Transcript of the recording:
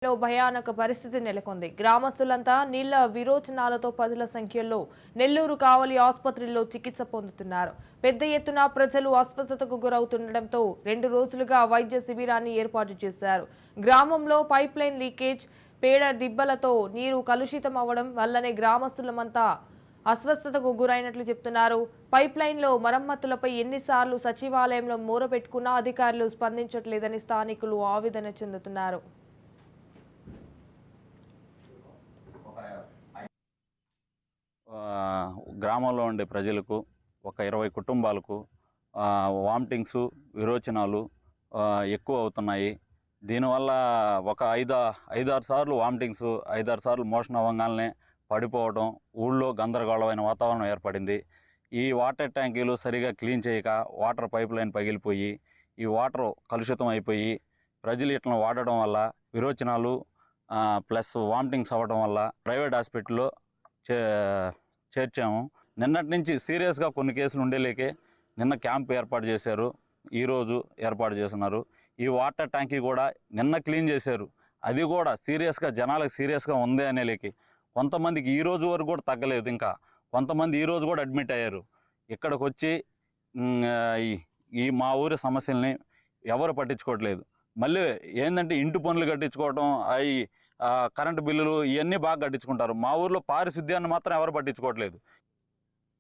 పైప్లైన్లో భయానక పరిస్థితి నెలకొంది. గ్రామస్తులంతా నీళ్ల విరోచనాలతో పదుల సంఖ్యలో నెల్లూరు కావలి ఆసుపత్రిలో చికిత్స పొందుతున్నారు. పెద్ద ఎత్తున ప్రజలు అస్వస్థతకు గురవుతుండటంతో 2 రోజులుగా వైద్య శిబిరాన్ని ఏర్పాటు చేశారు. గ్రామంలో పైప్లైన్ లీకేజ్, పేడ దిబ్బలతో నీరు కలుషితం అవ్వడం వల్లనే గ్రామస్తులమంతా అస్వస్థతకు గురైనట్లు చెప్తున్నారు. పైప్ లైన్లో మరమ్మతులపై ఎన్నిసార్లు సచివాలయంలో మూరపెట్టుకున్నా అధికారులు స్పందించట్లేదని స్థానికులు ఆవేదన చెందుతున్నారు. గ్రామంలో ఉండే ప్రజలకు ఒక 20 కుటుంబాలకు వామిటింగ్స్, విరోచనాలు ఎక్కువ అవుతున్నాయి. దీనివల్ల ఒక 5-6 సార్లు వామిటింగ్స్, 5-6 సార్లు మోషన్ అవ్వగానే పడిపోవడం, ఊళ్ళో గందరగోళమైన వాతావరణం ఏర్పడింది. ఈ వాటర్ ట్యాంకీలు సరిగా క్లీన్ చేయక వాటర్ పైప్ లైన్ పగిలిపోయి ఈ వాటర్ కలుషితం అయిపోయి ప్రజలు ఇట్లా వాడడం వల్ల విరోచనాలు ప్లస్ వామిటింగ్స్ అవ్వడం వల్ల ప్రైవేట్ హాస్పిటల్లో చేర్చాము. నిన్నటి నుంచి సీరియస్గా కొన్ని కేసులు ఉండేలేకే నిన్న క్యాంప్ ఏర్పాటు చేశారు, ఈరోజు ఏర్పాటు చేస్తున్నారు. ఈ వాటర్ ట్యాంకీ కూడా నిన్న క్లీన్ చేశారు. అది కూడా సీరియస్గా జనాలకు సీరియస్గా ఉంది అనేలేకి కొంతమందికి ఈ రోజు వరకు కూడా తగ్గలేదు. ఇంకా కొంతమంది ఈ రోజు కూడా అడ్మిట్ అయ్యారు. ఇక్కడికి వచ్చి ఈ మా ఊరి సమస్యల్ని ఎవరు పట్టించుకోవట్లేదు. మళ్ళీ ఏంటంటే ఇంటి పనులు కట్టించుకోవడం, కరెంటు బిల్లులు ఇవన్నీ బాగా కట్టించుకుంటారు. మా ఊర్లో పారిశుద్ధ్యాన్ని మాత్రం ఎవరు పట్టించుకోవట్లేదు.